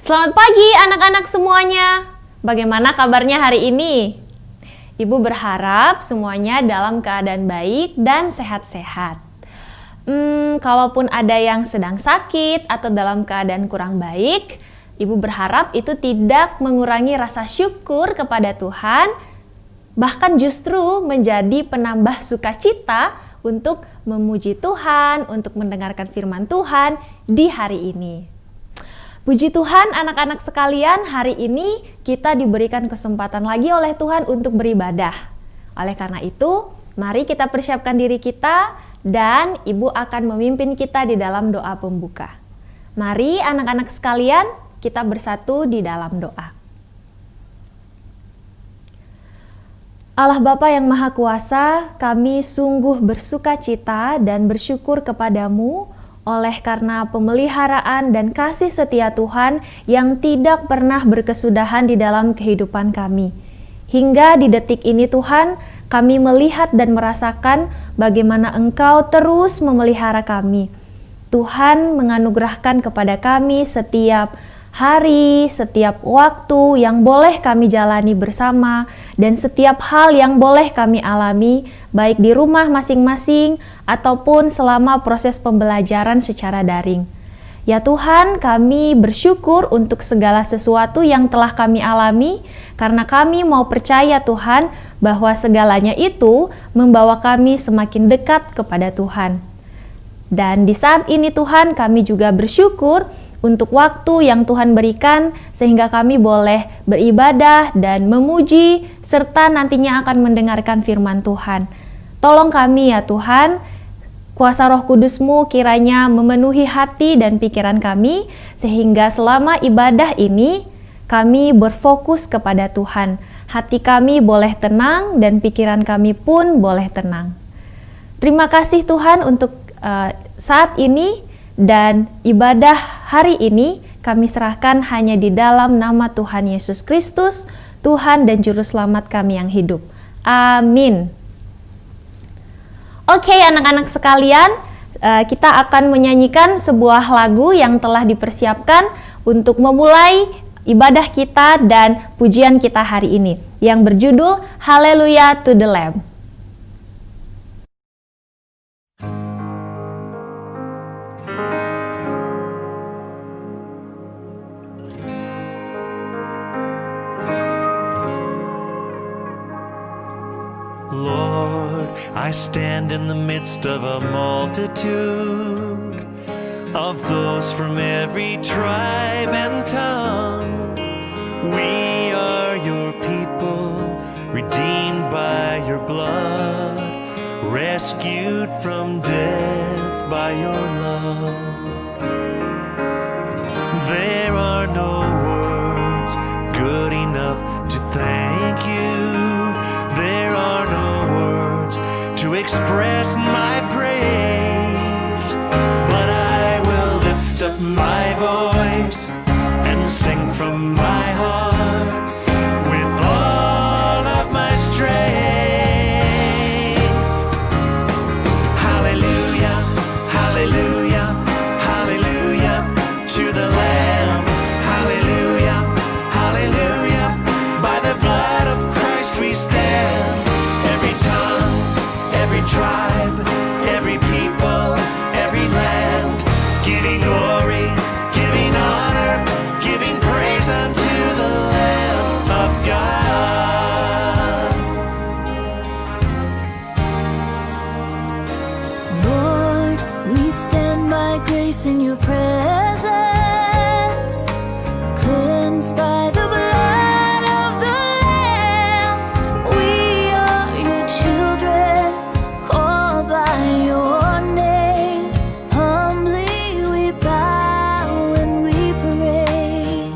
Selamat pagi anak-anak semuanya. Bagaimana kabarnya hari ini? Ibu berharap semuanya dalam keadaan baik dan sehat-sehat. Kalaupun ada yang sedang sakit atau dalam keadaan kurang baik, Ibu berharap itu tidak mengurangi rasa syukur kepada Tuhan, bahkan justru menjadi penambah sukacita untuk memuji Tuhan, untuk mendengarkan firman Tuhan di hari ini. Puji Tuhan anak-anak sekalian, hari ini kita diberikan kesempatan lagi oleh Tuhan untuk beribadah. Oleh karena itu, mari kita persiapkan diri kita dan Ibu akan memimpin kita di dalam doa pembuka. Mari anak-anak sekalian, kita bersatu di dalam doa. Allah Bapa yang Maha Kuasa, kami sungguh bersukacita dan bersyukur kepadamu oleh karena pemeliharaan dan kasih setia Tuhan yang tidak pernah berkesudahan di dalam kehidupan kami. Hingga di detik ini Tuhan, kami melihat dan merasakan bagaimana Engkau terus memelihara kami. Tuhan menganugerahkan kepada kami setiap hari, setiap waktu yang boleh kami jalani bersama, dan setiap hal yang boleh kami alami, baik di rumah masing-masing ataupun selama proses pembelajaran secara daring. Ya Tuhan, kami bersyukur untuk segala sesuatu yang telah kami alami, karena kami mau percaya Tuhan bahwa segalanya itu membawa kami semakin dekat kepada Tuhan. Dan di saat ini Tuhan, kami juga bersyukur untuk waktu yang Tuhan berikan sehingga kami boleh beribadah dan memuji serta nantinya akan mendengarkan firman Tuhan. Tolong kami ya Tuhan, kuasa Roh Kudus-Mu kiranya memenuhi hati dan pikiran kami sehingga selama ibadah ini kami berfokus kepada Tuhan. Hati kami boleh tenang dan pikiran kami pun boleh tenang. Terima kasih Tuhan untuk saat ini. Dan ibadah hari ini kami serahkan hanya di dalam nama Tuhan Yesus Kristus, Tuhan dan Juru Selamat kami yang hidup. Amin. Oke anak-anak sekalian, kita akan menyanyikan sebuah lagu yang telah dipersiapkan untuk memulai ibadah kita dan pujian kita hari ini, yang berjudul Haleluya to the Lamb. Lord, I stand in the midst of a multitude of those from every tribe and tongue. We are your people, redeemed by your blood, rescued from death by your love. There are no words good enough to thank you. There are no words to express my praise, but I will lift up my voice and sing from my heart with all of my strength. Hallelujah, hallelujah, hallelujah to the Lamb. Hallelujah, hallelujah, by the blood of Christ we stand. Every tongue, every tribe, every people, every land, giving glory, giving honor, giving praise unto the Lamb of God. Lord, we stand by grace in your presence, cleansed by the blood of the Lamb. We are your children, called by your name. Humbly we bow and we pray.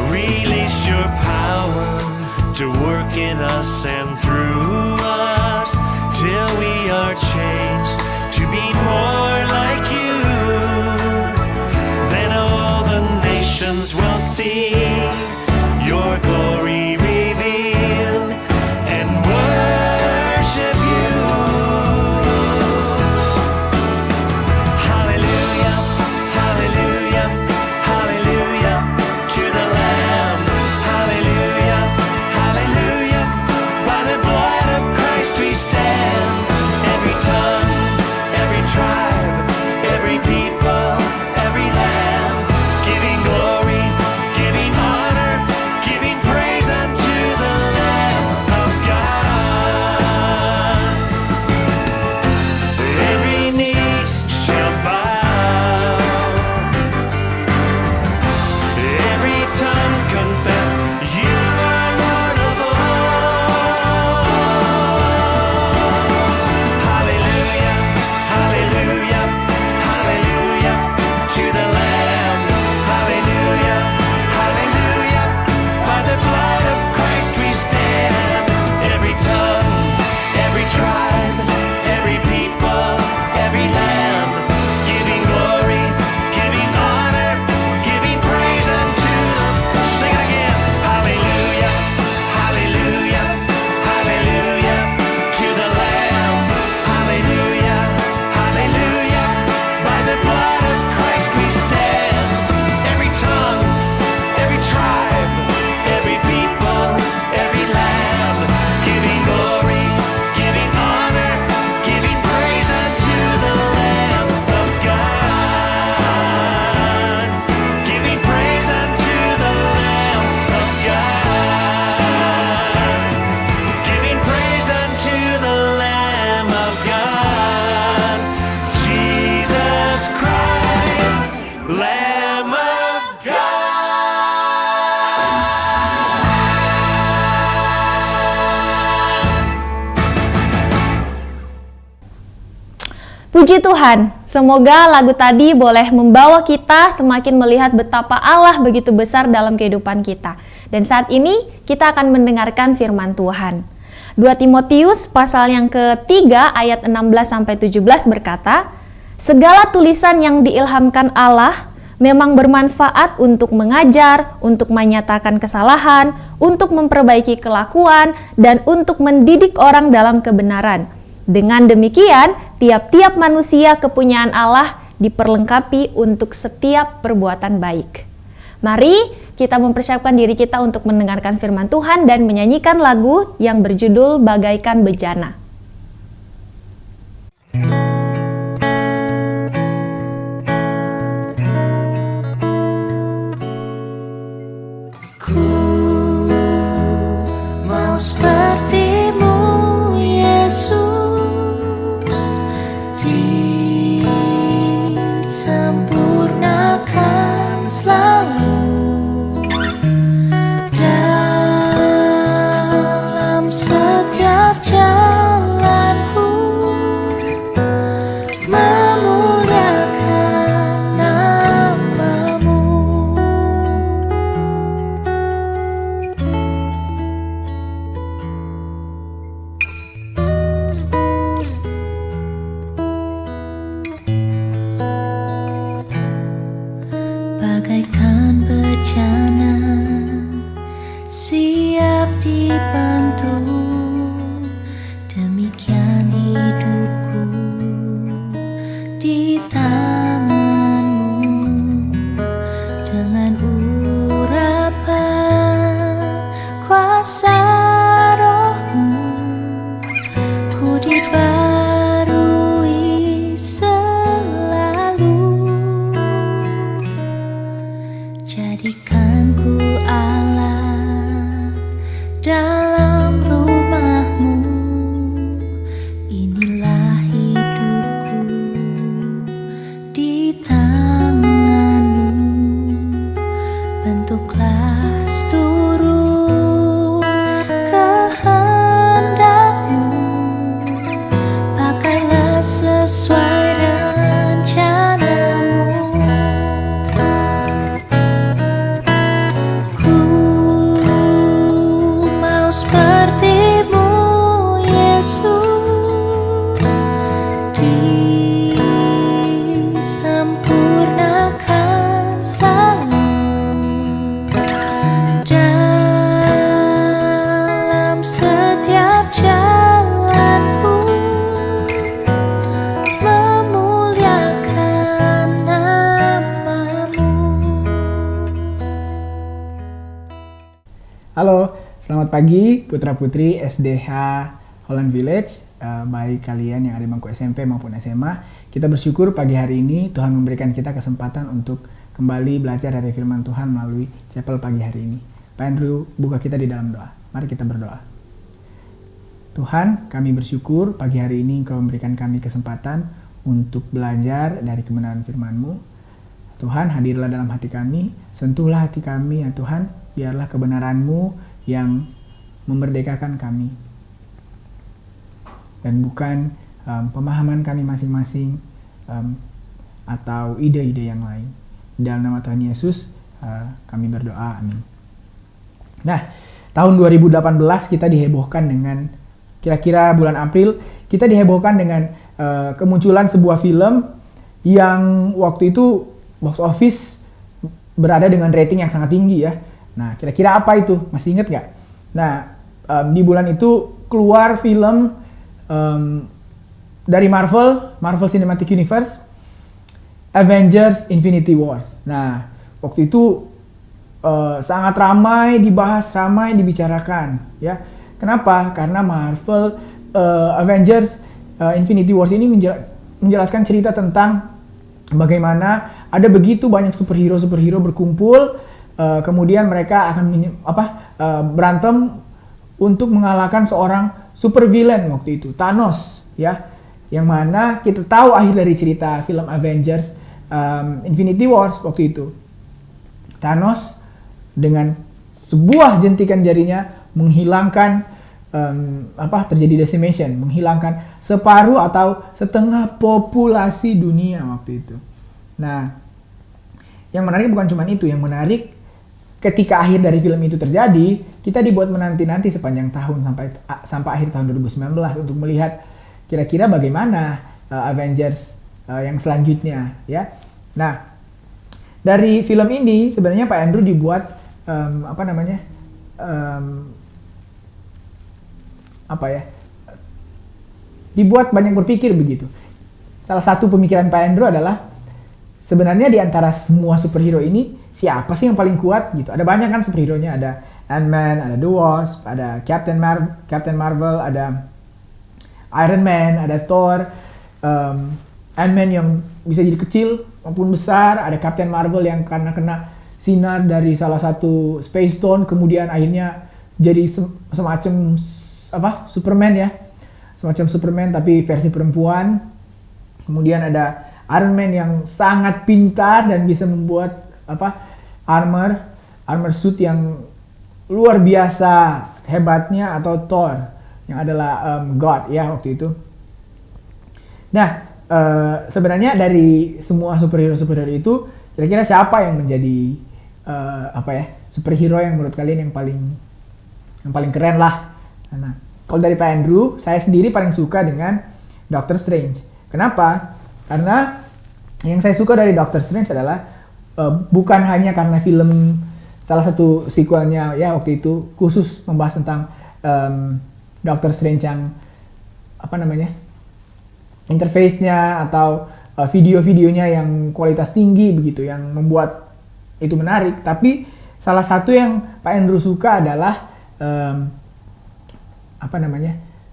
Release your power to work in us and through us till we are changed to be more like you. Then all the nations will see your glory revealed and worship you. Hallelujah, hallelujah, hallelujah. Puji Tuhan, semoga lagu tadi boleh membawa kita semakin melihat betapa Allah begitu besar dalam kehidupan kita. Dan saat ini kita akan mendengarkan firman Tuhan. 2 Timotius pasal yang ketiga ayat 16-17 berkata, segala tulisan yang diilhamkan Allah memang bermanfaat untuk mengajar, untuk menyatakan kesalahan, untuk memperbaiki kelakuan, dan untuk mendidik orang dalam kebenaran. Dengan demikian, tiap-tiap manusia kepunyaan Allah diperlengkapi untuk setiap perbuatan baik. Mari kita mempersiapkan diri kita untuk mendengarkan firman Tuhan dan menyanyikan lagu yang berjudul Bagaikan Bejana. Ku mau seperti-Mu, Yesus, disempurnakan selalu dalam setiap jalanku, memuliakan nama-Mu. Bagaikan bejana siap dibentuk, demikian hidupku di tangan-Mu. Dengan urapan kuasa Roh-Mu, ku dibarui selalu. Jadikan ku alat dalam rumah-Mu, inilah hidupku di tangan-Mu. Bentuklah seturut kehendak-Mu, pakailah sesuai rencana-Mu. Ku mau seperti-Mu, Yesus, disempurnakan selalu dalam setiap jalanku, memuliakan nama-Mu. Halo, selamat pagi putra-putri SDH Holland Village, baik kalian yang ada di bangku SMP maupun SMA. Kita bersyukur pagi hari ini Tuhan memberikan kita kesempatan untuk kembali belajar dari firman Tuhan melalui chapel pagi hari ini. Pak Andrew, buka kita di dalam doa. Mari kita berdoa. Tuhan, kami bersyukur pagi hari ini Engkau memberikan kami kesempatan untuk belajar dari kebenaran firman-Mu. Tuhan, hadirlah dalam hati kami, sentuhlah hati kami ya Tuhan, biarlah kebenaran-Mu yang memerdekakan kami. Dan bukan pemahaman kami masing-masing atau ide-ide yang lain. Dalam nama Tuhan Yesus kami berdoa, amin. Nah, tahun 2018 kita dihebohkan dengan, kira-kira bulan April, kita dihebohkan dengan kemunculan sebuah film yang waktu itu box office berada dengan rating yang sangat tinggi ya. Nah, kira-kira apa itu? Masih ingat nggak? Nah, di bulan itu keluar film dari Marvel Cinematic Universe, Avengers Infinity Wars. Nah, waktu itu sangat ramai dibahas, ramai dibicarakan ya. Kenapa? Karena Marvel Avengers Infinity Wars ini menjelaskan cerita tentang bagaimana ada begitu banyak superhero berkumpul, kemudian mereka akan berantem untuk mengalahkan seorang super villain waktu itu, Thanos ya. Yang mana kita tahu akhir dari cerita film Avengers Infinity Wars waktu itu. Thanos dengan sebuah jentikan jarinya menghilangkan terjadi decimation, menghilangkan separuh atau setengah populasi dunia waktu itu. Nah, yang menarik bukan cuma itu, yang menarik ketika akhir dari film itu terjadi, kita dibuat menanti-nanti sepanjang tahun sampai akhir tahun 2019 untuk melihat kira-kira bagaimana Avengers yang selanjutnya, ya. Nah, dari film ini sebenarnya Pak Andrew dibuat dibuat banyak berpikir begitu. Salah satu pemikiran Pak Andrew adalah sebenarnya di antara semua superhero ini siapa sih yang paling kuat gitu. Ada banyak kan superhero-nya, ada Ant-Man, ada The Wasp, ada Captain Marvel, ada Iron Man, ada Thor, Ant-Man yang bisa jadi kecil maupun besar, ada Captain Marvel yang karena kena sinar dari salah satu Space Stone kemudian akhirnya jadi semacam Superman ya. Semacam Superman tapi versi perempuan. Kemudian ada Iron Man yang sangat pintar dan bisa membuat armor suit yang luar biasa hebatnya, atau Thor yang adalah God ya waktu itu. Nah, sebenarnya dari semua superhero itu kira-kira siapa yang menjadi superhero yang menurut kalian yang paling keren lah. Nah, kalau dari Pak Andrew, saya sendiri paling suka dengan Doctor Strange. Kenapa? Karena yang saya suka dari Doctor Strange adalah bukan hanya karena film salah satu sequelnya ya waktu itu khusus membahas tentang Doctor Strange yang interface-nya atau video-videonya yang kualitas tinggi begitu yang membuat itu menarik, tapi salah satu yang Pak Andrew suka adalah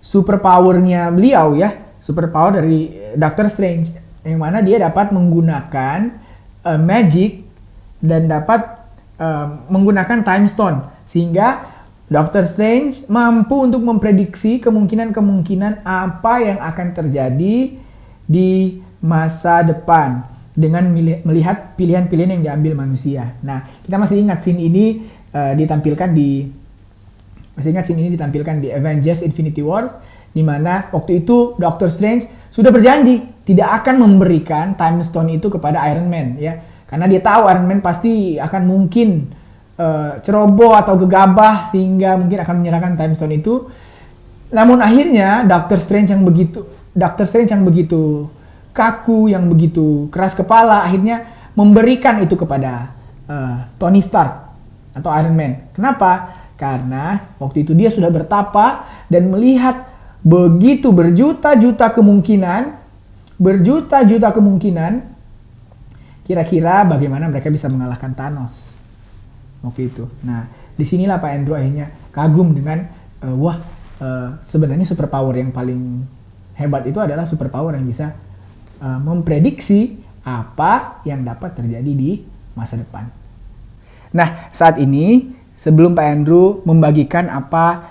super power-nya beliau ya, super power dari Doctor Strange yang mana dia dapat menggunakan magic dan dapat menggunakan time stone sehingga Doctor Strange mampu untuk memprediksi kemungkinan apa yang akan terjadi di masa depan dengan melihat pilihan-pilihan yang diambil manusia. Nah, kita masih ingat scene ini ditampilkan di Avengers Infinity War, di mana waktu itu Doctor Strange sudah berjanji tidak akan memberikan time stone itu kepada Iron Man ya, karena dia tahu Iron Man pasti akan mungkin ceroboh atau gegabah sehingga mungkin akan menyerahkan time stone itu. Namun akhirnya Doctor Strange yang begitu kaku, yang begitu keras kepala, akhirnya memberikan itu kepada Tony Stark atau Iron Man. Kenapa? Karena waktu itu dia sudah bertapa dan melihat begitu berjuta-juta kemungkinan kira-kira bagaimana mereka bisa mengalahkan Thanos waktu itu. Nah, disinilah Pak Andrew akhirnya kagum dengan sebenarnya superpower yang paling hebat itu adalah superpower yang bisa memprediksi apa yang dapat terjadi di masa depan. Nah, saat ini sebelum Pak Andrew membagikan apa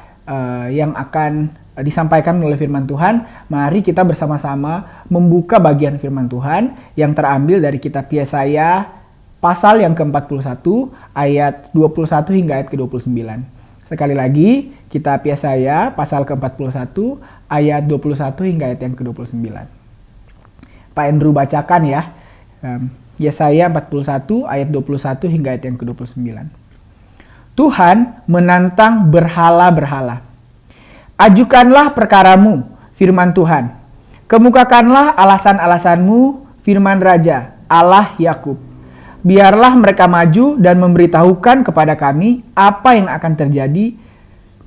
yang akan disampaikan oleh firman Tuhan, mari kita bersama-sama membuka bagian firman Tuhan yang terambil dari kitab Yesaya pasal yang ke-41 ayat 21 hingga ayat ke-29. Sekali lagi, kitab Yesaya pasal ke-41 ayat 21 hingga ayat yang ke-29. Pak Andrew bacakan ya. Yesaya 41 ayat 21 hingga ayat yang ke-29. Tuhan menantang berhala-berhala. Ajukanlah perkaramu, firman Tuhan. Kemukakanlah alasan-alasanmu, firman Raja, Allah Yakub. Biarlah mereka maju dan memberitahukan kepada kami apa yang akan terjadi.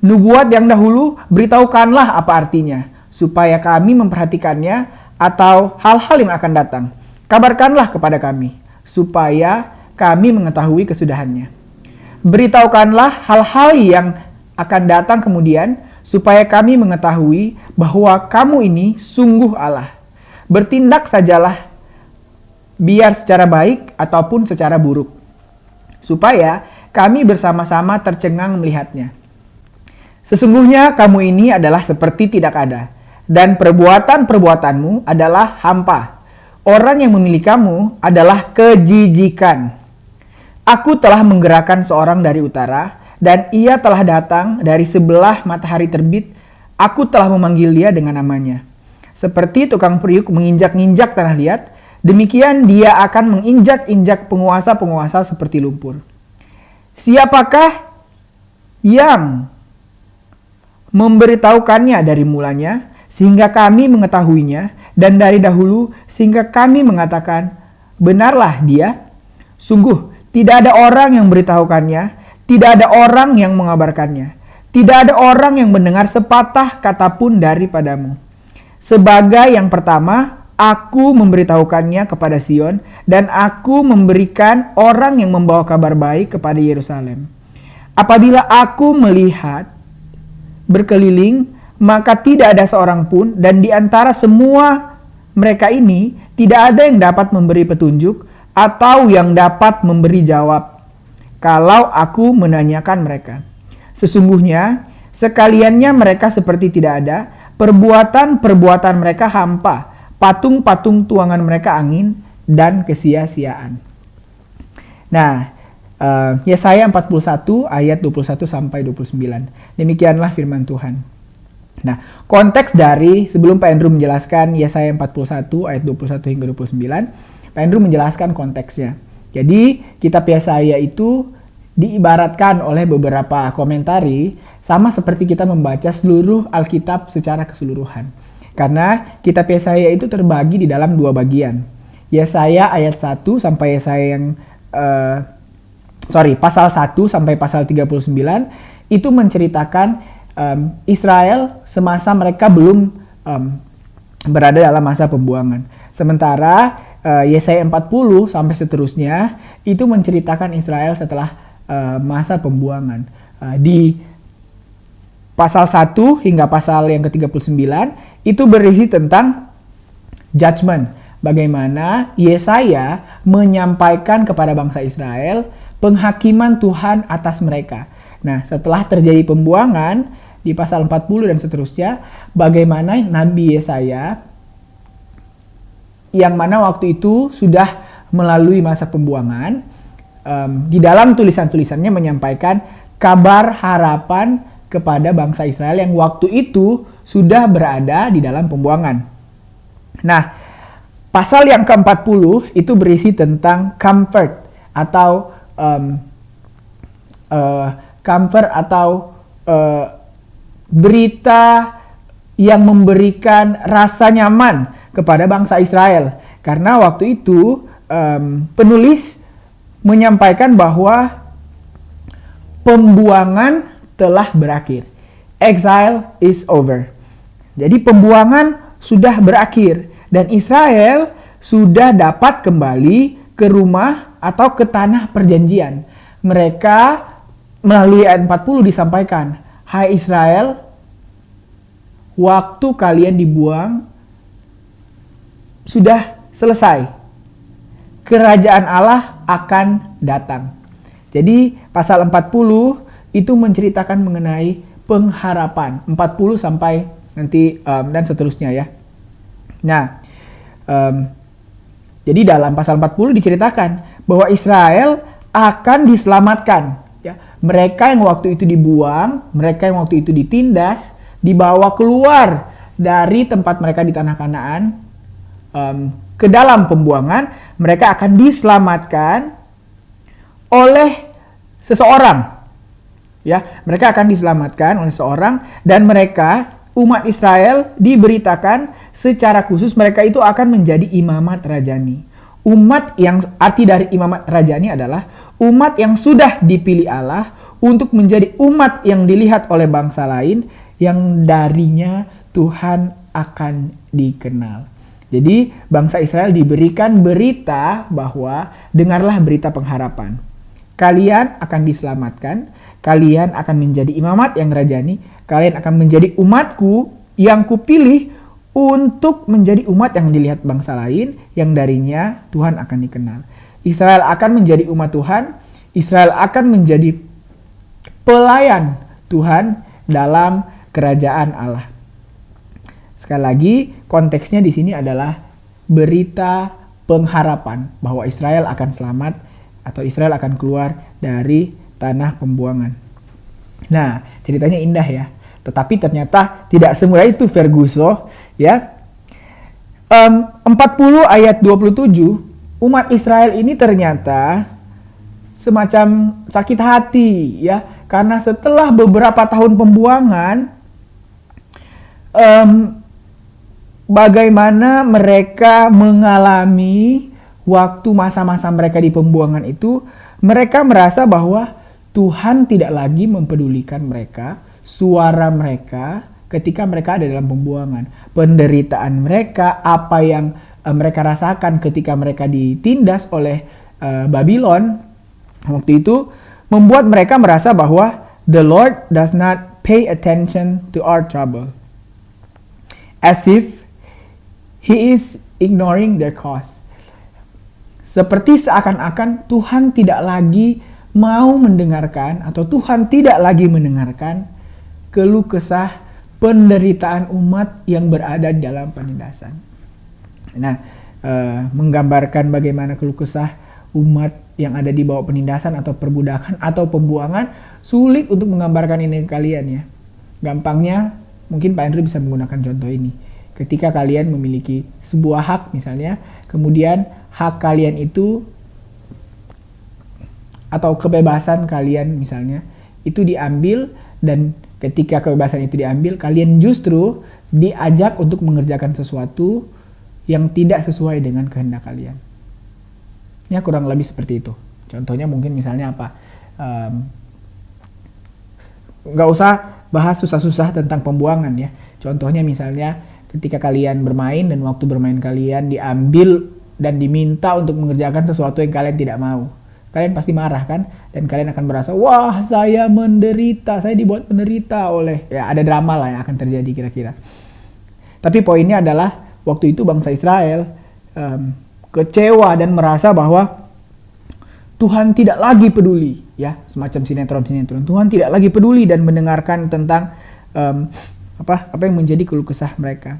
Nubuat yang dahulu, beritahukanlah apa artinya, supaya kami memperhatikannya atau hal-hal yang akan datang. Kabarkanlah kepada kami, supaya kami mengetahui kesudahannya. Beritahukanlah hal-hal yang akan datang kemudian, supaya kami mengetahui bahwa kamu ini sungguh Allah. Bertindak sajalah, biar secara baik ataupun secara buruk, supaya kami bersama-sama tercengang melihatnya. Sesungguhnya kamu ini adalah seperti tidak ada, dan perbuatan-perbuatanmu adalah hampa. Orang yang memilih kamu adalah kejijikan. Aku telah menggerakkan seorang dari utara, Dan ia telah datang dari sebelah matahari terbit. Aku telah memanggil dia dengan namanya. Seperti tukang periuk menginjak-injak tanah liat, demikian dia akan menginjak-injak penguasa-penguasa seperti lumpur. Siapakah yang memberitahukannya dari mulanya, sehingga kami mengetahuinya, dan dari dahulu sehingga kami mengatakan, benarlah dia? Sungguh, tidak ada orang yang memberitahukannya, tidak ada orang yang mengabarkannya, tidak ada orang yang mendengar sepatah kata pun daripadamu. Sebagai yang pertama, aku memberitahukannya kepada Sion, dan aku memberikan orang yang membawa kabar baik kepada Yerusalem. Apabila aku melihat berkeliling, maka tidak ada seorang pun, dan di antara semua mereka ini, tidak ada yang dapat memberi petunjuk, atau yang dapat memberi jawab, kalau aku menanyakan mereka. Sesungguhnya, sekaliannya mereka seperti tidak ada, perbuatan-perbuatan mereka hampa, patung-patung tuangan mereka angin, dan kesia-siaan. Nah, Yesaya 41 ayat 21 sampai 29. Demikianlah firman Tuhan. Nah, konteks dari sebelum Pak Andrew menjelaskan Yesaya 41 ayat 21 hingga 29, Pak Andrew menjelaskan konteksnya. Jadi, kitab Yesaya itu diibaratkan oleh beberapa komentari sama seperti kita membaca seluruh Alkitab secara keseluruhan. Karena kitab Yesaya itu terbagi di dalam dua bagian. Yesaya ayat 1 sampai Yesaya yang pasal 1 sampai pasal 39 itu menceritakan Israel semasa mereka belum berada dalam masa pembuangan. Sementara Yesaya 40 sampai seterusnya itu menceritakan Israel setelah masa pembuangan. Di pasal 1 hingga pasal yang ke-39 itu berisi tentang judgment. Bagaimana Yesaya menyampaikan kepada bangsa Israel penghakiman Tuhan atas mereka. Nah, setelah terjadi pembuangan di pasal 40 dan seterusnya, bagaimana Nabi Yesaya yang mana waktu itu sudah melalui masa pembuangan, di dalam tulisan-tulisannya menyampaikan kabar harapan kepada bangsa Israel yang waktu itu sudah berada di dalam pembuangan. Nah, pasal yang ke-40 itu berisi tentang comfort atau berita yang memberikan rasa nyaman kepada bangsa Israel. Karena waktu itu penulis menyampaikan bahwa pembuangan telah berakhir. Exile is over. Jadi pembuangan sudah berakhir dan Israel sudah dapat kembali ke rumah atau ke tanah perjanjian. Mereka melalui ayat 40 disampaikan, hai Israel, waktu kalian dibuang sudah selesai. Kerajaan Allah akan datang. Jadi pasal 40 itu menceritakan mengenai pengharapan. 40 sampai nanti dan seterusnya ya. Nah, jadi dalam pasal 40 diceritakan bahwa Israel akan diselamatkan. Ya. Mereka yang waktu itu dibuang, mereka yang waktu itu ditindas, dibawa keluar dari tempat mereka di tanah Kanaan ke dalam pembuangan, mereka akan diselamatkan oleh seseorang. Ya, mereka akan diselamatkan oleh seseorang dan mereka umat Israel diberitakan secara khusus mereka itu akan menjadi imamat rajani. Umat yang arti dari imamat rajani adalah umat yang sudah dipilih Allah untuk menjadi umat yang dilihat oleh bangsa lain yang darinya Tuhan akan dikenal. Jadi bangsa Israel diberikan berita bahwa dengarlah berita pengharapan. Kalian akan diselamatkan, kalian akan menjadi imamat yang rajani, kalian akan menjadi umatku yang kupilih untuk menjadi umat yang dilihat bangsa lain yang darinya Tuhan akan dikenal. Israel akan menjadi umat Tuhan, Israel akan menjadi pelayan Tuhan dalam kerajaan Allah. Sekali lagi, konteksnya di sini adalah berita pengharapan bahwa Israel akan selamat atau Israel akan keluar dari tanah pembuangan. Nah, ceritanya indah ya. Tetapi ternyata tidak semudah itu Ferguso, ya. 40 ayat 27, umat Israel ini ternyata semacam sakit hati ya, karena setelah beberapa tahun pembuangan, bagaimana mereka mengalami waktu masa-masa mereka di pembuangan itu, mereka merasa bahwa Tuhan tidak lagi mempedulikan mereka, suara mereka ketika mereka ada dalam pembuangan. Penderitaan mereka, apa yang mereka rasakan ketika mereka ditindas oleh Babylon waktu itu, membuat mereka merasa bahwa the Lord does not pay attention to our trouble, as if He is ignoring their cause. Seperti seakan-akan Tuhan tidak lagi mau mendengarkan, atau Tuhan tidak lagi mendengarkan keluh kesah penderitaan umat yang berada di dalam penindasan. Nah, menggambarkan bagaimana keluh kesah umat yang ada di bawah penindasan atau perbudakan atau pembuangan, sulit untuk menggambarkan ini ke kalian ya. Gampangnya mungkin Pak Andrew bisa menggunakan contoh ini. Ketika kalian memiliki sebuah hak misalnya, kemudian hak kalian itu atau kebebasan kalian misalnya itu diambil, dan ketika kebebasan itu diambil, kalian justru diajak untuk mengerjakan sesuatu yang tidak sesuai dengan kehendak kalian. Ya, kurang lebih seperti itu. Contohnya mungkin misalnya apa? Nggak usah bahas susah-susah tentang pembuangan ya. Contohnya misalnya ketika kalian bermain dan waktu bermain kalian diambil dan diminta untuk mengerjakan sesuatu yang kalian tidak mau. Kalian pasti marah kan? Dan kalian akan merasa, wah saya menderita, saya dibuat menderita oleh, ya ada drama lah yang akan terjadi kira-kira. Tapi poinnya adalah waktu itu bangsa Israel kecewa dan merasa bahwa Tuhan tidak lagi peduli, ya, semacam sinetron. Tuhan tidak lagi peduli dan mendengarkan tentang apa yang menjadi keluh kesah mereka.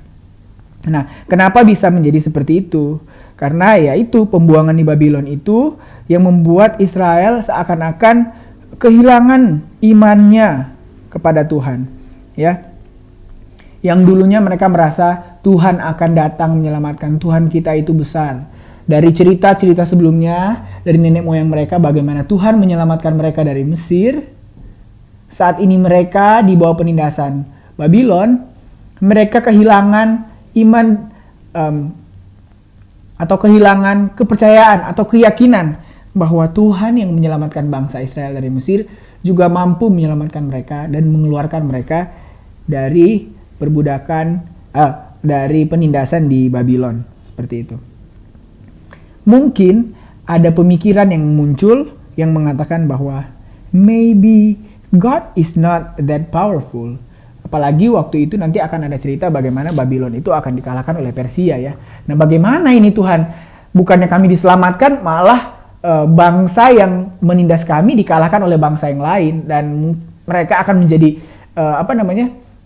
Nah, kenapa bisa menjadi seperti itu? Karena ya itu pembuangan di Babylon itu yang membuat Israel seakan-akan kehilangan imannya kepada Tuhan, ya. Yang dulunya mereka merasa Tuhan akan datang menyelamatkan, Tuhan kita itu besar. Dari cerita-cerita sebelumnya, dari nenek moyang mereka bagaimana Tuhan menyelamatkan mereka dari Mesir. Saat ini mereka di bawah penindasan Babylon, mereka kehilangan iman atau kehilangan kepercayaan atau keyakinan bahwa Tuhan yang menyelamatkan bangsa Israel dari Mesir juga mampu menyelamatkan mereka dan mengeluarkan mereka dari perbudakan, dari penindasan di Babylon. Seperti itu. Mungkin ada pemikiran yang muncul yang mengatakan bahwa maybe God is not that powerful. Apalagi waktu itu nanti akan ada cerita bagaimana Babylon itu akan dikalahkan oleh Persia ya. Nah, bagaimana ini Tuhan? Bukannya kami diselamatkan, malah bangsa yang menindas kami dikalahkan oleh bangsa yang lain, dan mereka akan menjadi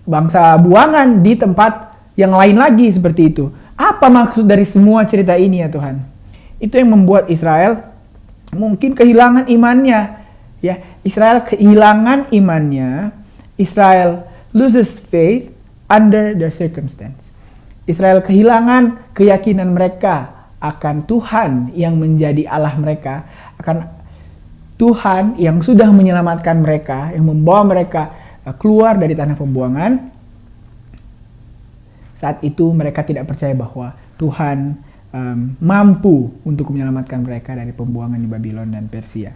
bangsa buangan di tempat yang lain lagi seperti itu. Apa maksud dari semua cerita ini ya Tuhan? Itu yang membuat Israel mungkin kehilangan imannya. Ya, Israel kehilangan imannya. Israel loses faith under the circumstance. Israel kehilangan keyakinan mereka akan Tuhan yang menjadi Allah mereka, akan Tuhan yang sudah menyelamatkan mereka, yang membawa mereka keluar dari tanah pembuangan. Saat itu mereka tidak percaya bahwa Tuhan mampu untuk menyelamatkan mereka dari pembuangan di Babylon dan Persia.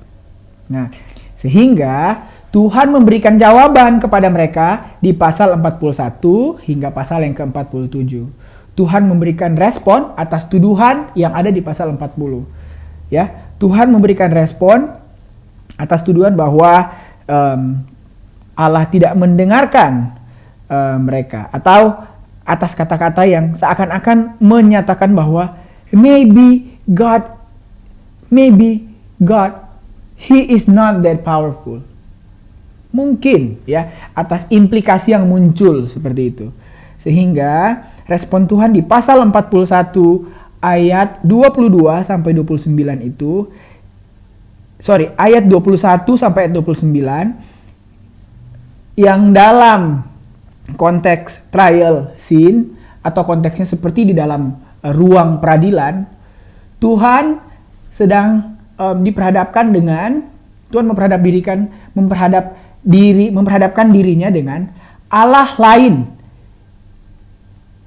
Nah, sehingga Tuhan memberikan jawaban kepada mereka di pasal 41 hingga pasal yang ke-47. Tuhan memberikan respon atas tuduhan yang ada di pasal 40. Ya, Tuhan memberikan respon atas tuduhan bahwa Allah tidak mendengarkan mereka, atau atas kata-kata yang seakan-akan menyatakan bahwa maybe God, He is not that powerful. Mungkin ya, atas implikasi yang muncul seperti itu. Sehingga respon Tuhan di pasal 41 ayat 22 sampai 29 itu, ayat 21 sampai ayat 29, yang dalam konteks trial scene atau konteksnya seperti di dalam ruang peradilan, Tuhan sedang diperhadapkan dengan Tuhan memperhadapkan dirinya dengan Allah lain.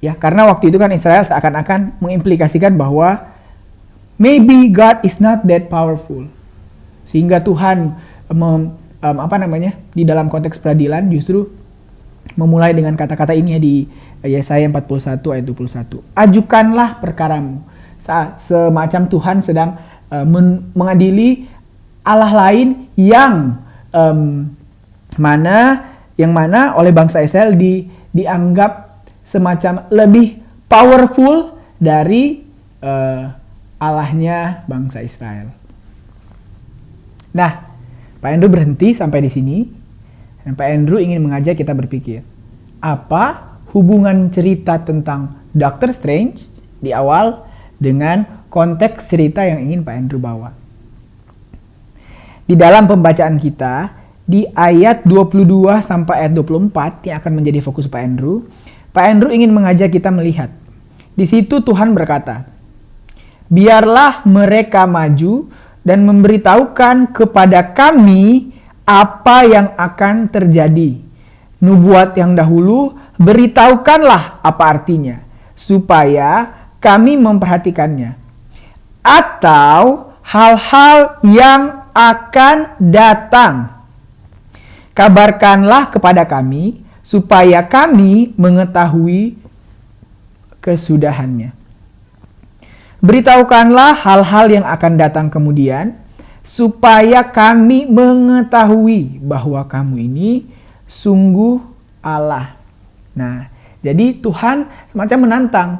Ya, karena waktu itu kan Israel seakan-akan mengimplikasikan bahwa maybe God is not that powerful. Sehingga Tuhan di dalam konteks peradilan justru memulai dengan kata-kata ini ya di Yesaya 41 ayat 21. Ajukanlah perkaramu. Semacam Tuhan sedang mengadili Allah lain yang mana oleh bangsa Israel dianggap semacam lebih powerful dari Allahnya bangsa Israel. Nah, Pak Andrew berhenti sampai di sini. Dan Pak Andrew ingin mengajak kita berpikir, apa hubungan cerita tentang Doctor Strange di awal dengan konteks cerita yang ingin Pak Andrew bawa? Di dalam pembacaan kita, di ayat 22 sampai ayat 24 yang akan menjadi fokus Pak Andrew ingin mengajak kita melihat. Di situ Tuhan berkata, biarlah mereka maju dan memberitahukan kepada kami apa yang akan terjadi. Nubuat yang dahulu, beritahukanlah apa artinya, supaya kami memperhatikannya. Atau hal-hal yang akan datang, kabarkanlah kepada kami, supaya kami mengetahui kesudahannya. Beritahukanlah hal-hal yang akan datang kemudian, supaya kami mengetahui bahwa kamu ini sungguh Allah. Nah, jadi Tuhan semacam menantang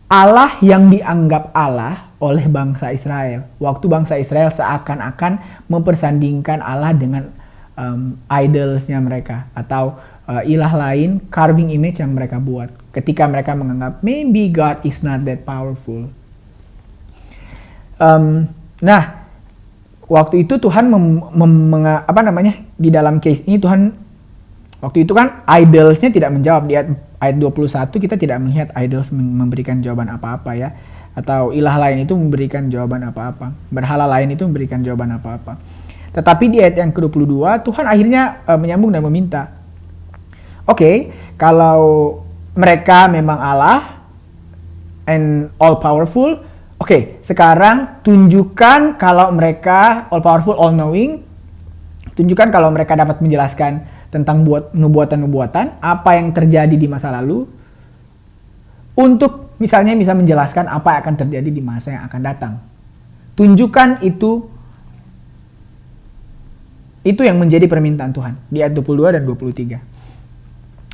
Allah yang dianggap Allah oleh bangsa Israel. Waktu bangsa Israel seakan-akan mempersandingkan Allah dengan idolsnya mereka atau ilah lain, carving image yang mereka buat. Ketika mereka menganggap maybe God is not that powerful. Nah, waktu itu Tuhan di dalam case ini Tuhan waktu itu kan idolsnya tidak menjawab. Di ayat 21 kita tidak melihat idols memberikan jawaban apa-apa ya, atau ilah lain itu memberikan jawaban apa-apa, berhala lain itu memberikan jawaban apa-apa. Tetapi di ayat yang ke-22 Tuhan akhirnya menyambung dan meminta, oke, kalau mereka memang Allah and all powerful, oke, sekarang tunjukkan kalau mereka all powerful, all knowing. Tunjukkan kalau mereka dapat menjelaskan tentang nubuatan-nubuatan, apa yang terjadi di masa lalu, untuk misalnya bisa menjelaskan apa yang akan terjadi di masa yang akan datang. Tunjukkan itu yang menjadi permintaan Tuhan di ayat 22 dan 23.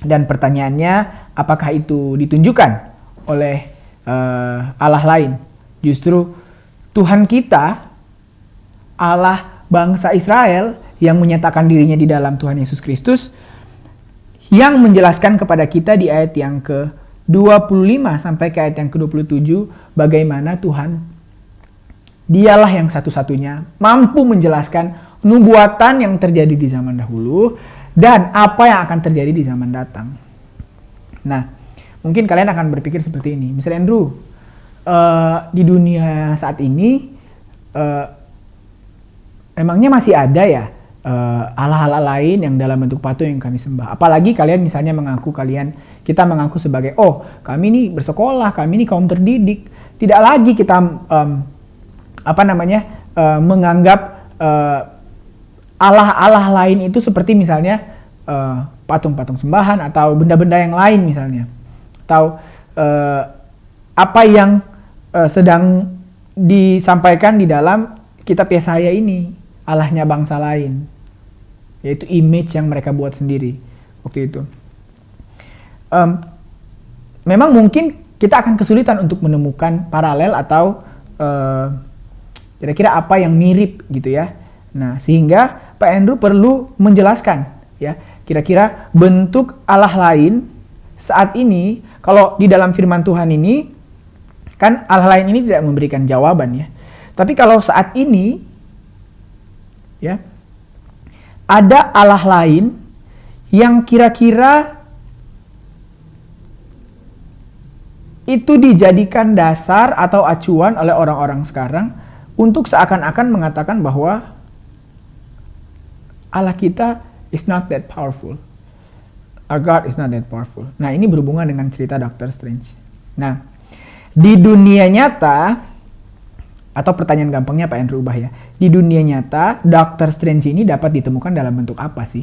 Dan pertanyaannya, apakah itu ditunjukkan oleh Allah lain? Justru Tuhan kita, Allah bangsa Israel yang menyatakan dirinya di dalam Tuhan Yesus Kristus, yang menjelaskan kepada kita di ayat yang ke-25 sampai ke ayat yang ke-27 bagaimana Tuhan, dialah yang satu-satunya mampu menjelaskan nubuatan yang terjadi di zaman dahulu dan apa yang akan terjadi di zaman datang. Nah, mungkin kalian akan berpikir seperti ini, Mr. Andrew, di dunia saat ini emangnya masih ada ya Allah-Allah lain yang dalam bentuk patung yang kami sembah? Apalagi kalian misalnya kita mengaku sebagai, oh, kami ini bersekolah, kami ini kaum terdidik. Tidak lagi kita menganggap Allah-Allah lain itu seperti misalnya patung-patung sembahan atau benda-benda yang lain misalnya, atau apa yang sedang disampaikan di dalam kitab Yesaya ini, Allahnya bangsa lain, yaitu image yang mereka buat sendiri waktu itu. Memang mungkin kita akan kesulitan untuk menemukan paralel atau kira-kira apa yang mirip gitu ya. Nah, sehingga Pak Andrew perlu menjelaskan ya, kira-kira bentuk Allah lain saat ini. Kalau di dalam firman Tuhan ini kan Allah lain ini tidak memberikan jawaban ya. Tapi kalau saat ini ya, ada Allah lain yang kira-kira itu dijadikan dasar atau acuan oleh orang-orang sekarang untuk seakan-akan mengatakan bahwa Allah kita is not that powerful. Our God is not that powerful. Nah, ini berhubungan dengan cerita Doctor Strange. Nah, di dunia nyata, atau pertanyaan gampangnya Pak Andrew ubah ya. Di dunia nyata, Doctor Strange ini dapat ditemukan dalam bentuk apa sih?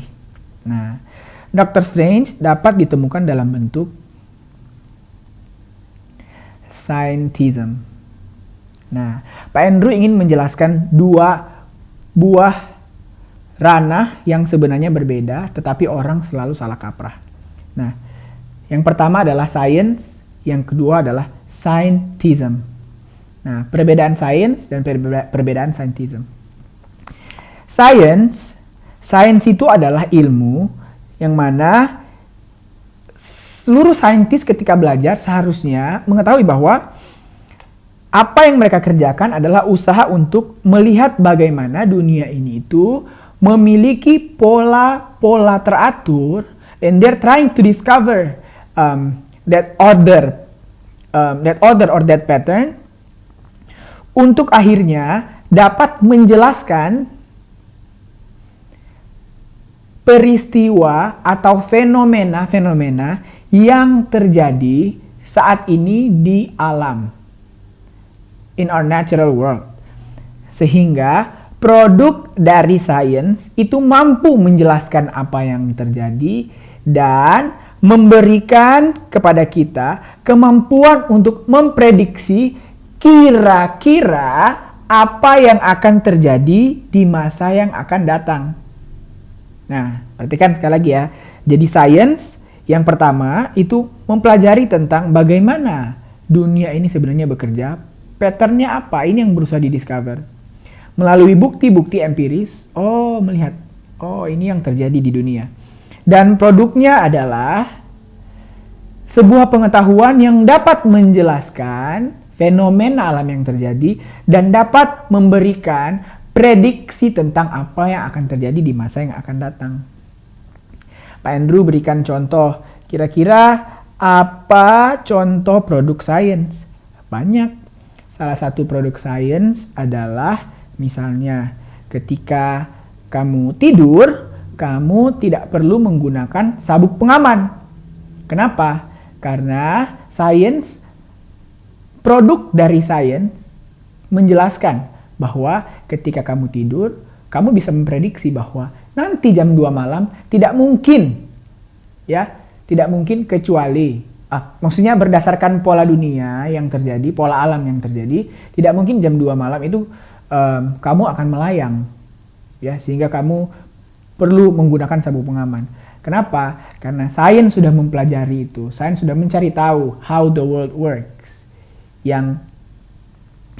Nah, Doctor Strange dapat ditemukan dalam bentuk scientism. Nah, Pak Andrew ingin menjelaskan dua buah ranah yang sebenarnya berbeda, tetapi orang selalu salah kaprah. Nah, yang pertama adalah science, yang kedua adalah scientism. Nah, perbedaan science dan perbedaan scientism. Science itu adalah ilmu yang mana seluruh saintis ketika belajar seharusnya mengetahui bahwa apa yang mereka kerjakan adalah usaha untuk melihat bagaimana dunia ini itu memiliki pola-pola teratur, and they're trying to discover that order or that pattern untuk akhirnya dapat menjelaskan peristiwa atau fenomena-fenomena yang terjadi saat ini di alam, in our natural world, sehingga produk dari sains itu mampu menjelaskan apa yang terjadi dan memberikan kepada kita kemampuan untuk memprediksi kira-kira apa yang akan terjadi di masa yang akan datang. Nah, perhatikan sekali lagi ya. Jadi sains yang pertama itu mempelajari tentang bagaimana dunia ini sebenarnya bekerja, patternnya apa, ini yang berusaha didiscover. Melalui bukti-bukti empiris, melihat, ini yang terjadi di dunia. Dan produknya adalah sebuah pengetahuan yang dapat menjelaskan fenomena alam yang terjadi dan dapat memberikan prediksi tentang apa yang akan terjadi di masa yang akan datang. Pak Andrew berikan contoh, kira-kira apa contoh produk sains? Banyak. Salah satu produk sains adalah misalnya ketika kamu tidur, kamu tidak perlu menggunakan sabuk pengaman. Kenapa? Karena produk dari sains menjelaskan bahwa ketika kamu tidur, kamu bisa memprediksi bahwa nanti jam 2 malam tidak mungkin kecuali maksudnya berdasarkan pola dunia yang terjadi, pola alam yang terjadi, tidak mungkin jam 2 malam itu kamu akan melayang, ya, sehingga kamu perlu menggunakan sabuk pengaman. Kenapa? Karena sains sudah mempelajari itu, sains sudah mencari tahu how the world works, yang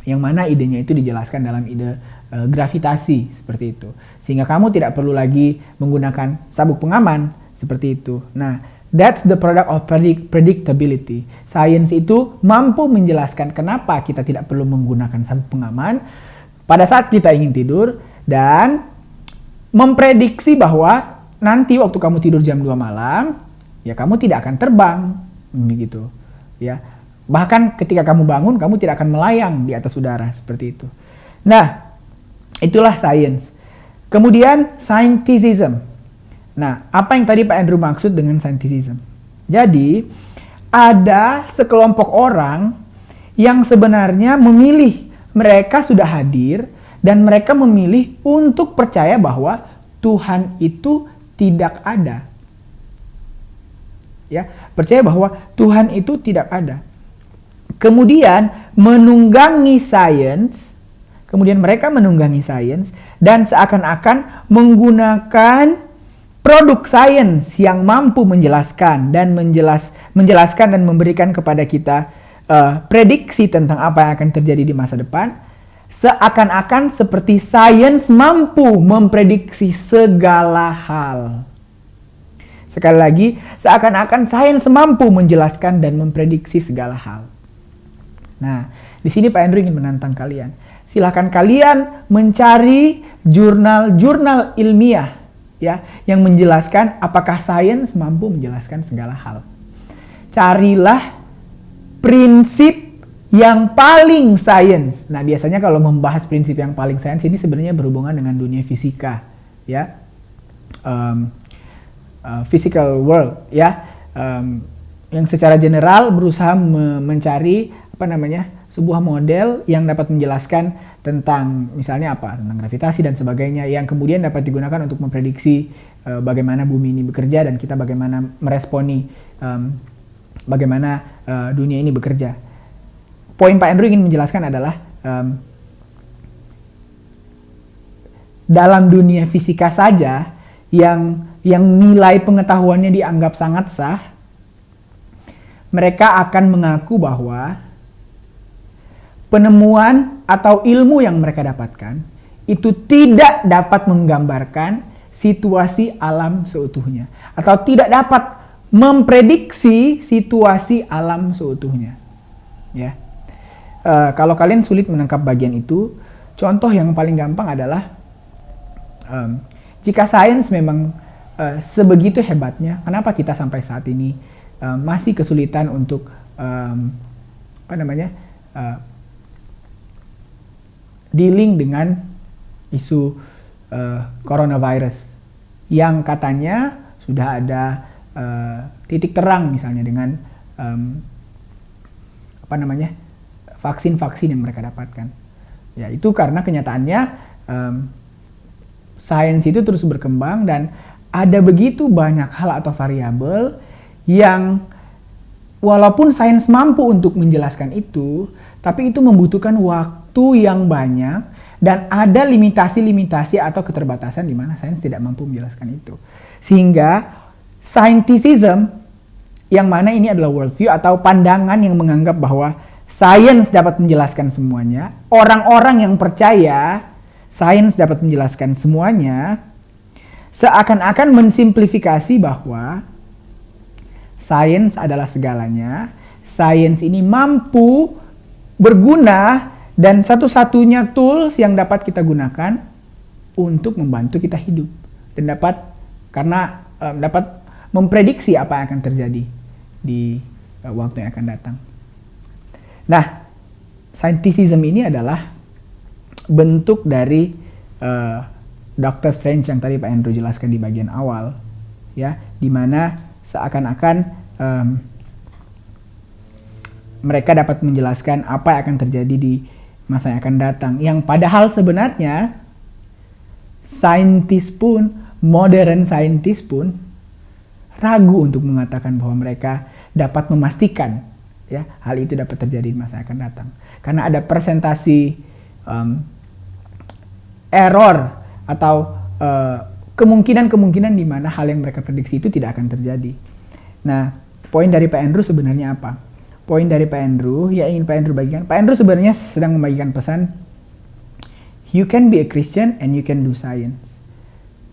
mana idenya itu dijelaskan dalam ide gravitasi seperti itu, sehingga kamu tidak perlu lagi menggunakan sabuk pengaman seperti itu. Nah, that's the product of predictability. Sains itu mampu menjelaskan kenapa kita tidak perlu menggunakan sabuk pengaman pada saat kita ingin tidur, dan memprediksi bahwa nanti waktu kamu tidur jam 2 malam, ya kamu tidak akan terbang, begitu. Ya. Bahkan ketika kamu bangun, kamu tidak akan melayang di atas udara, seperti itu. Nah, itulah sains. Kemudian scientism. Nah, apa yang tadi Pak Andrew maksud dengan scientism? Jadi, ada sekelompok orang yang sebenarnya memilih, mereka sudah hadir dan mereka memilih untuk percaya bahwa Tuhan itu tidak ada. Ya, percaya bahwa Tuhan itu tidak ada. Kemudian menunggangi sains, mereka menunggangi sains dan seakan-akan menggunakan produk sains yang mampu menjelaskan dan menjelaskan dan memberikan kepada kita prediksi tentang apa yang akan terjadi di masa depan, seakan-akan seperti sains mampu memprediksi segala hal. Sekali lagi, seakan-akan sains mampu menjelaskan dan memprediksi segala hal. Nah, di sini Pak Andrew ingin menantang kalian. Silakan kalian mencari jurnal-jurnal ilmiah ya, yang menjelaskan apakah sains mampu menjelaskan segala hal. Carilah prinsip yang paling sains. Nah, biasanya kalau membahas prinsip yang paling sains ini sebenarnya berhubungan dengan dunia fisika, ya, physical world, ya, yang secara general berusaha mencari sebuah model yang dapat menjelaskan tentang misalnya tentang gravitasi dan sebagainya, yang kemudian dapat digunakan untuk memprediksi bagaimana bumi ini bekerja dan kita bagaimana meresponi bagaimana dunia ini bekerja. Poin Pak Andrew ingin menjelaskan adalah dalam dunia fisika saja yang nilai pengetahuannya dianggap sangat sah, mereka akan mengaku bahwa penemuan atau ilmu yang mereka dapatkan itu tidak dapat menggambarkan situasi alam seutuhnya atau tidak dapat memprediksi situasi alam seutuhnya, ya. Kalau kalian sulit menangkap bagian itu, contoh yang paling gampang adalah jika sains memang sebegitu hebatnya, kenapa kita sampai saat ini masih kesulitan untuk dealing dengan isu coronavirus yang katanya sudah ada titik terang misalnya dengan vaksin-vaksin yang mereka dapatkan. Ya, itu karena kenyataannya sains itu terus berkembang dan ada begitu banyak hal atau variabel yang walaupun sains mampu untuk menjelaskan itu, tapi itu membutuhkan waktu yang banyak dan ada limitasi-limitasi atau keterbatasan di mana sains tidak mampu menjelaskan itu. Sehingga scientism, yang mana ini adalah worldview atau pandangan yang menganggap bahwa sains dapat menjelaskan semuanya, orang-orang yang percaya sains dapat menjelaskan semuanya, seakan-akan mensimplifikasi bahwa sains adalah segalanya, sains ini mampu berguna dan satu-satunya tools yang dapat kita gunakan untuk membantu kita hidup dan dapat memprediksi apa yang akan terjadi di waktu yang akan datang. Nah, scientism ini adalah bentuk dari Dr. Strange yang tadi Pak Andrew jelaskan di bagian awal, ya, di mana seakan-akan mereka dapat menjelaskan apa yang akan terjadi di masa yang akan datang. Yang padahal sebenarnya saintis pun, modern saintis pun ragu untuk mengatakan bahwa mereka dapat memastikan, ya, hal itu dapat terjadi di masa yang akan datang. Karena ada presentasi error atau kemungkinan-kemungkinan di mana hal yang mereka prediksi itu tidak akan terjadi. Nah, poin dari Pak Andrew sebenarnya apa? Poin dari Pak Andrew yang ingin Pak Andrew bagikan. Pak Andrew sebenarnya sedang membagikan pesan, you can be a Christian and you can do science.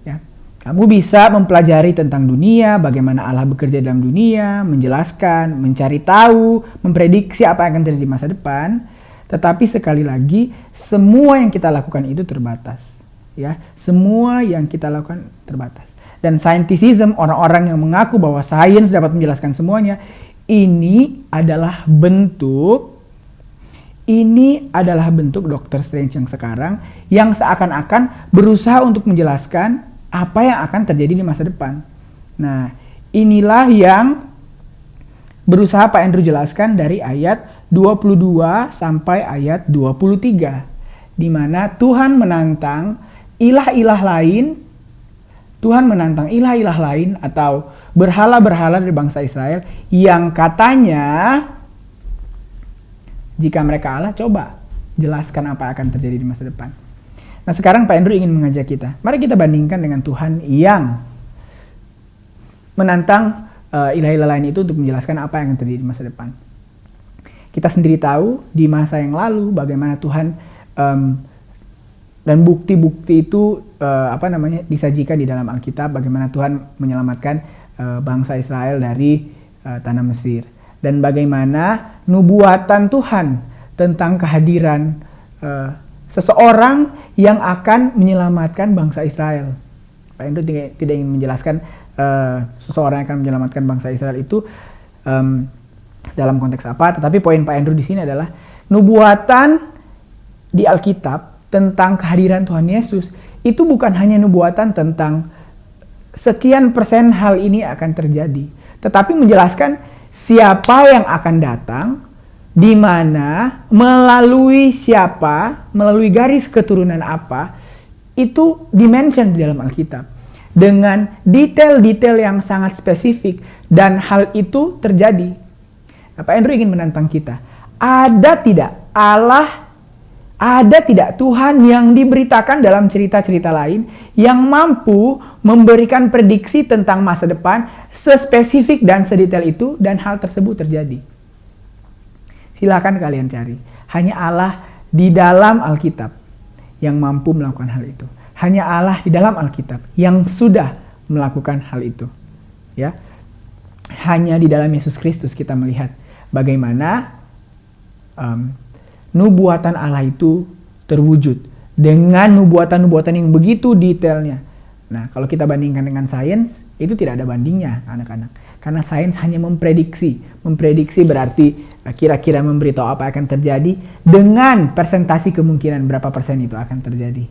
Ya, kamu bisa mempelajari tentang dunia, bagaimana Allah bekerja dalam dunia, menjelaskan, mencari tahu, memprediksi apa yang akan terjadi di masa depan. Tetapi sekali lagi, semua yang kita lakukan itu terbatas. Ya, semua yang kita lakukan terbatas. Dan scientism, orang-orang yang mengaku bahwa sains dapat menjelaskan semuanya, ini adalah bentuk Dr. Strange yang sekarang yang seakan-akan berusaha untuk menjelaskan apa yang akan terjadi di masa depan. Nah, inilah yang berusaha Pak Andrew jelaskan dari ayat 22 sampai ayat 23, di mana Tuhan menantang ilah-ilah lain atau berhala-berhala dari bangsa Israel yang katanya jika mereka Allah, coba jelaskan apa akan terjadi di masa depan. Nah, sekarang Pak Andrew ingin mengajak kita, mari kita bandingkan dengan Tuhan yang menantang ilah-ilah lain itu untuk menjelaskan apa yang akan terjadi di masa depan. Kita sendiri tahu di masa yang lalu bagaimana Tuhan dan bukti-bukti itu disajikan di dalam Alkitab, bagaimana Tuhan menyelamatkan bangsa Israel dari tanah Mesir, dan bagaimana nubuatan Tuhan tentang kehadiran seseorang yang akan menyelamatkan bangsa Israel Pak Andrew tidak ingin menjelaskan seseorang yang akan menyelamatkan bangsa Israel itu dalam konteks apa, tetapi poin Pak Andrew di sini adalah nubuatan di Alkitab tentang kehadiran Tuhan Yesus itu bukan hanya nubuatan tentang sekian persen hal ini akan terjadi, tetapi menjelaskan siapa yang akan datang, di mana, melalui siapa, melalui garis keturunan apa, itu dimention di dalam Alkitab dengan detail-detail yang sangat spesifik, dan hal itu terjadi. Pak Andrew ingin menantang kita, ada tidak Tuhan yang diberitakan dalam cerita-cerita lain yang mampu memberikan prediksi tentang masa depan sespesifik dan sedetail itu, dan hal tersebut terjadi? Silakan kalian cari. Hanya Allah di dalam Alkitab yang mampu melakukan hal itu. Hanya Allah di dalam Alkitab yang sudah melakukan hal itu. Ya. Hanya di dalam Yesus Kristus kita melihat bagaimana nubuatan Allah itu terwujud dengan nubuatan-nubuatan yang begitu detailnya. Nah, kalau kita bandingkan dengan sains, itu tidak ada bandingnya, anak-anak. Karena sains hanya memprediksi. Memprediksi berarti kira-kira memberitahu apa akan terjadi dengan persentasi kemungkinan berapa persen itu akan terjadi.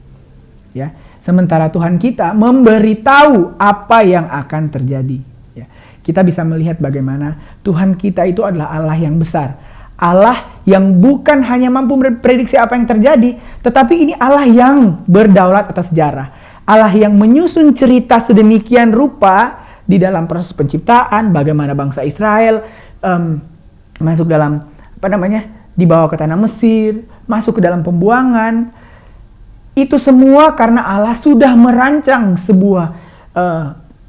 Ya. Sementara Tuhan kita memberitahu apa yang akan terjadi. Ya. Kita bisa melihat bagaimana Tuhan kita itu adalah Allah yang besar. Allah yang bukan hanya mampu memprediksi apa yang terjadi, tetapi ini Allah yang berdaulat atas sejarah. Allah yang menyusun cerita sedemikian rupa di dalam proses penciptaan, bagaimana bangsa Israel masuk dalam dibawa ke tanah Mesir, masuk ke dalam pembuangan. Itu semua karena Allah sudah merancang sebuah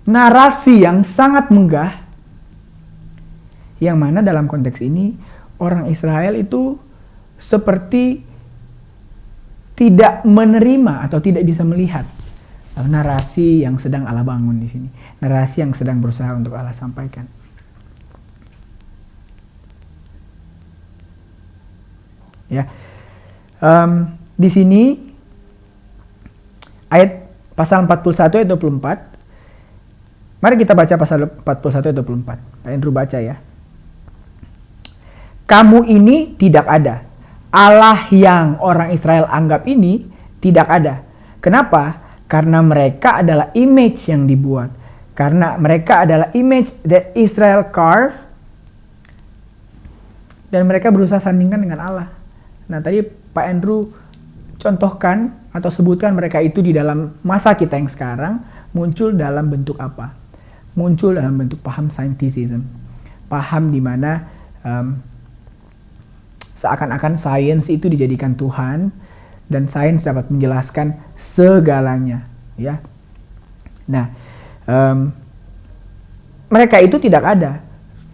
narasi yang sangat megah, yang mana dalam konteks ini orang Israel itu seperti tidak menerima atau tidak bisa melihat narasi yang sedang Allah bangun di sini, narasi yang sedang berusaha untuk Allah sampaikan. Ya, di sini ayat pasal 41 ayat 24. Mari kita baca pasal 41 ayat 24. Pak Andrew baca ya. Kamu ini tidak ada. Allah yang orang Israel anggap ini tidak ada. Kenapa? Karena mereka adalah image yang dibuat. Karena mereka adalah image that Israel carved. Dan mereka berusaha sandingkan dengan Allah. Nah, tadi Pak Andrew contohkan atau sebutkan mereka itu di dalam masa kita yang sekarang muncul dalam bentuk apa? Muncul dalam bentuk paham scientism. Paham di mana seakan-akan sains itu dijadikan Tuhan dan sains dapat menjelaskan segalanya, ya. Nah, mereka itu tidak ada.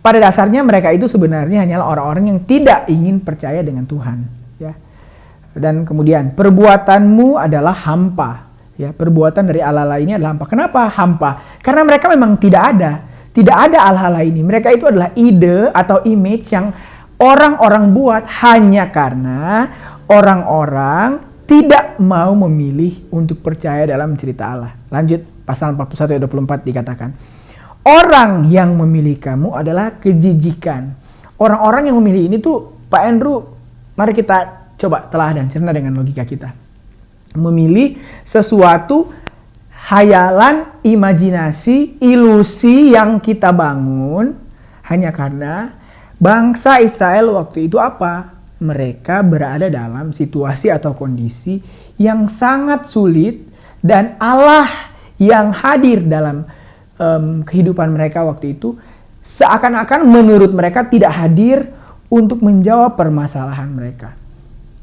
Pada dasarnya mereka itu sebenarnya hanyalah orang-orang yang tidak ingin percaya dengan Tuhan, ya. Dan kemudian perbuatanmu adalah hampa, ya. Perbuatan dari Allah lainnya adalah hampa. Kenapa hampa? Karena mereka memang tidak ada Allah lainnya. Mereka itu adalah ide atau image yang orang-orang buat hanya karena orang-orang tidak mau memilih untuk percaya dalam cerita Allah. Lanjut, pasal 41 ayat 24 dikatakan, orang yang memilih kamu adalah kejijikan. Orang-orang yang memilih ini tuh, Pak Andrew, mari kita coba telah dan cerna dengan logika kita. Memilih sesuatu hayalan, imajinasi, ilusi yang kita bangun hanya karena bangsa Israel waktu itu apa? Mereka berada dalam situasi atau kondisi yang sangat sulit dan Allah yang hadir dalam kehidupan mereka waktu itu seakan-akan menurut mereka tidak hadir untuk menjawab permasalahan mereka.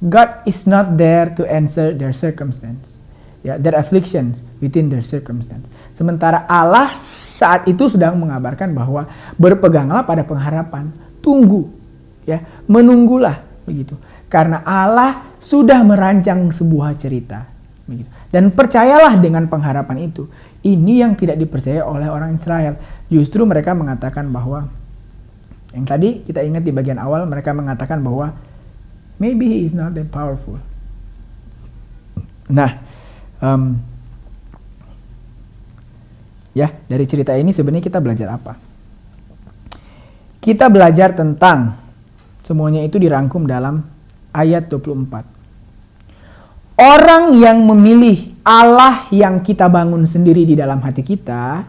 God is not there to answer their circumstance, ya, their afflictions within their circumstance. Sementara Allah saat itu sedang mengabarkan bahwa berpeganglah pada pengharapan. Tunggu, ya, menunggulah begitu. Karena Allah sudah merancang sebuah cerita, begitu. Dan percayalah dengan pengharapan itu. Ini yang tidak dipercaya oleh orang Israel. Justru mereka mengatakan bahwa yang tadi kita ingat di bagian awal mereka mengatakan bahwa maybe he is not that powerful. Nah, Ya, dari cerita ini sebenarnya kita belajar apa? Kita belajar tentang, semuanya itu dirangkum dalam ayat 24. Orang yang memilih Allah yang kita bangun sendiri di dalam hati kita,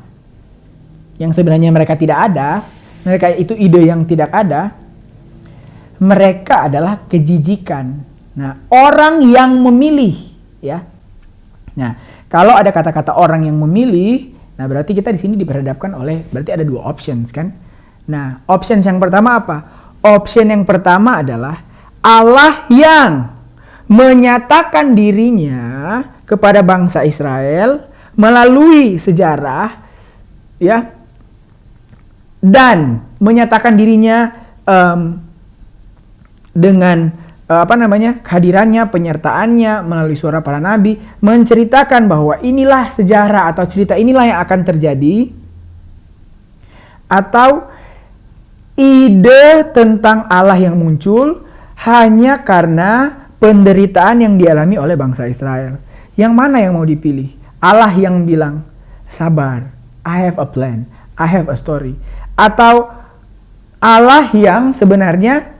yang sebenarnya mereka tidak ada, mereka itu ide yang tidak ada, mereka adalah kejijikan. Nah, orang yang memilih, ya. Nah, kalau ada kata-kata orang yang memilih, nah berarti kita di sini diperhadapkan oleh, berarti ada dua options kan? Nah, options yang pertama apa? Option yang pertama adalah Allah yang menyatakan dirinya kepada bangsa Israel melalui sejarah, ya, dan menyatakan dirinya dengan kehadirannya, penyertaannya melalui suara para nabi, menceritakan bahwa inilah sejarah atau cerita inilah yang akan terjadi, atau ide tentang Allah yang muncul hanya karena penderitaan yang dialami oleh bangsa Israel. Yang mana yang mau dipilih? Allah yang bilang, sabar, I have a plan, I have a story. Atau Allah yang sebenarnya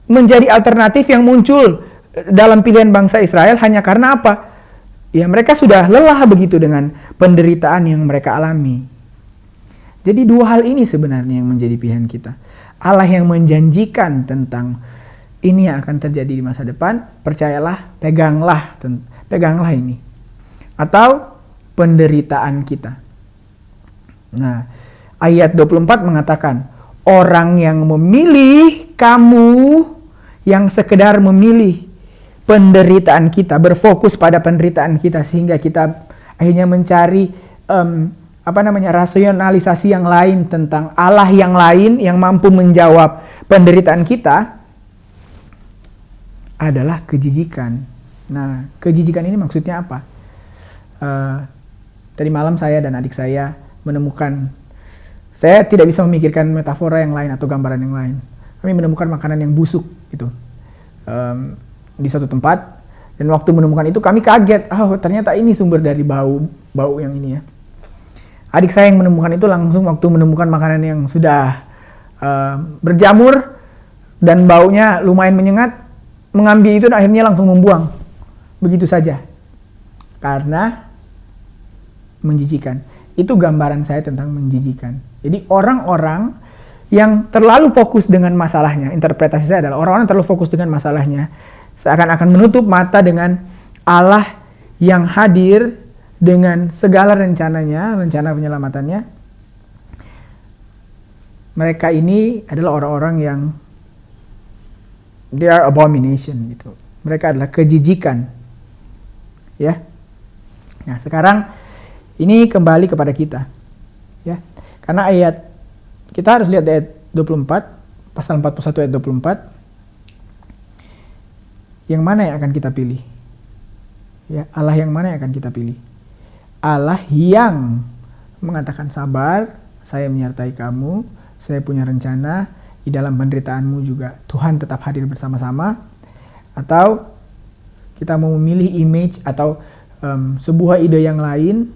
menjadi alternatif yang muncul dalam pilihan bangsa Israel hanya karena apa? Ya, mereka sudah lelah begitu dengan penderitaan yang mereka alami. Jadi dua hal ini sebenarnya yang menjadi pilihan kita. Allah yang menjanjikan tentang ini yang akan terjadi di masa depan, percayalah, peganglah ini. Atau penderitaan kita. Nah, ayat 24 mengatakan, orang yang memilih kamu, yang sekedar memilih penderitaan kita, berfokus pada penderitaan kita sehingga kita akhirnya mencari rasionalisasi yang lain tentang Allah yang lain yang mampu menjawab penderitaan kita, adalah kejijikan. Nah, kejijikan ini maksudnya apa? Tadi malam saya dan adik saya menemukan, saya tidak bisa memikirkan metafora yang lain atau gambaran yang lain. Kami menemukan makanan yang busuk gitu di suatu tempat, dan waktu menemukan itu kami kaget, ternyata ini sumber dari bau yang ini ya. Adik saya yang menemukan itu langsung waktu menemukan makanan yang sudah berjamur dan baunya lumayan menyengat, mengambil itu dan akhirnya langsung membuang begitu saja karena menjijikan. Itu gambaran saya tentang menjijikan. Jadi orang-orang yang terlalu fokus dengan masalahnya, interpretasi saya adalah orang-orang terlalu fokus dengan masalahnya, seakan-akan menutup mata dengan Allah yang hadir dengan segala rencananya, rencana penyelamatannya. Mereka ini adalah orang-orang yang they are abomination gitu. Mereka adalah kejijikan. Ya. Nah, sekarang ini kembali kepada kita. Ya. Karena kita harus lihat ayat 24, pasal 41 ayat 24. Yang mana yang akan kita pilih? Ya, Allah yang mana yang akan kita pilih? Allah yang mengatakan sabar, saya menyertai kamu, saya punya rencana, di dalam penderitaanmu juga Tuhan tetap hadir bersama-sama. Atau kita mau memilih image atau sebuah ide yang lain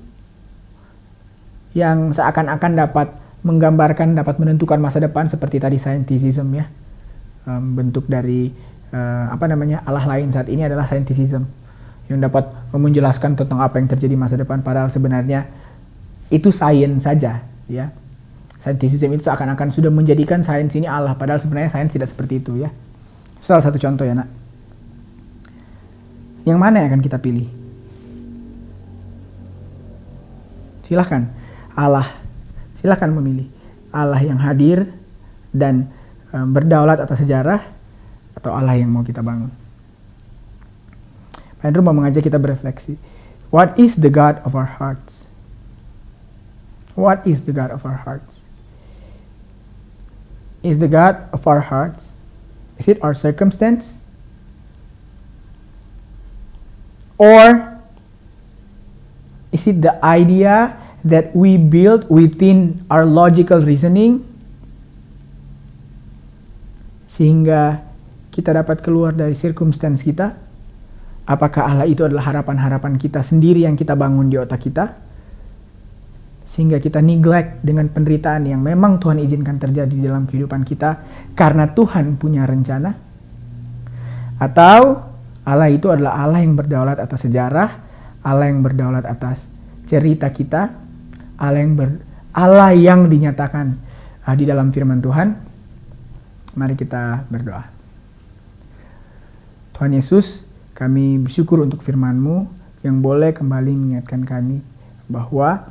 yang seakan-akan dapat menggambarkan, dapat menentukan masa depan seperti tadi scientism ya. Bentuk dari Allah lain saat ini adalah scientism yang dapat menjelaskan tentang apa yang terjadi masa depan, padahal sebenarnya itu sains saja ya. Scientism itu seakan-akan sudah menjadikan sains ini Allah, padahal sebenarnya sains tidak seperti itu ya. Salah satu contoh ya nak. Yang mana yang akan kita pilih? Silahkan silahkan memilih Allah yang hadir dan berdaulat atas sejarah, atau Allah yang mau kita bangun. Pak Andrew mau mengajak kita berefleksi. What is the God of our hearts? What is the God of our hearts? Is the God of our hearts, is it our circumstance? Or is it the idea that we build within our logical reasoning sehingga kita dapat keluar dari circumstance kita? Apakah Allah itu adalah harapan-harapan kita sendiri yang kita bangun di otak kita? sehingga kita neglect dengan penderitaan yang memang Tuhan izinkan terjadi dalam kehidupan kita karena Tuhan punya rencana? Atau Allah itu adalah Allah yang berdaulat atas sejarah, Allah yang berdaulat atas cerita kita, Allah yang dinyatakan di dalam firman Tuhan? Mari kita berdoa. Tuhan Yesus, kami bersyukur untuk firman-Mu yang boleh kembali mengingatkan kami bahwa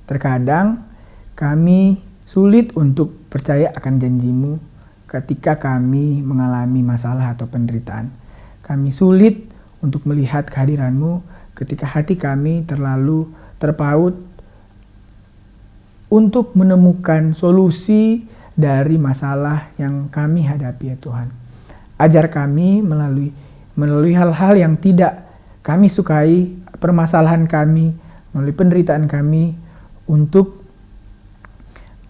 terkadang kami sulit untuk percaya akan janji-Mu ketika kami mengalami masalah atau penderitaan. Kami sulit untuk melihat kehadiran-Mu ketika hati kami terlalu terpaut untuk menemukan solusi dari masalah yang kami hadapi ya Tuhan. Ajar kami melalui hal-hal yang tidak kami sukai, permasalahan kami, melalui penderitaan kami, untuk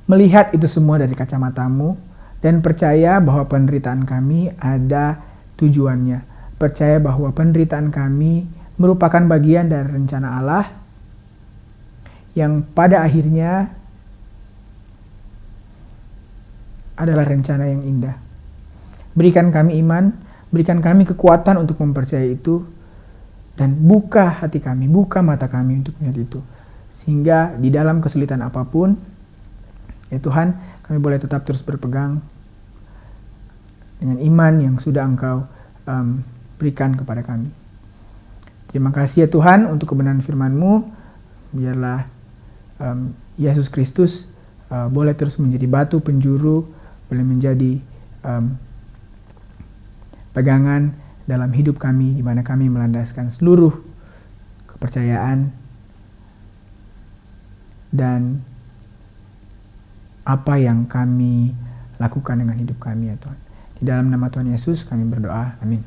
melihat itu semua dari kacamata-Mu dan percaya bahwa penderitaan kami ada tujuannya. Percaya bahwa penderitaan kami merupakan bagian dari rencana Allah yang pada akhirnya adalah rencana yang indah. Berikan kami iman, berikan kami kekuatan untuk mempercayai itu, dan buka hati kami, buka mata kami untuk melihat itu. Sehingga di dalam kesulitan apapun, ya Tuhan, kami boleh tetap terus berpegang dengan iman yang sudah Engkau berikan kepada kami. Terima kasih ya Tuhan untuk kebenaran firman-Mu. Biarlah Yesus Kristus boleh terus menjadi batu penjuru, boleh menjadi pegangan dalam hidup kami, di mana kami melandaskan seluruh kepercayaan dan apa yang kami lakukan dengan hidup kami ya Tuhan. Di dalam nama Tuhan Yesus kami berdoa. Amin.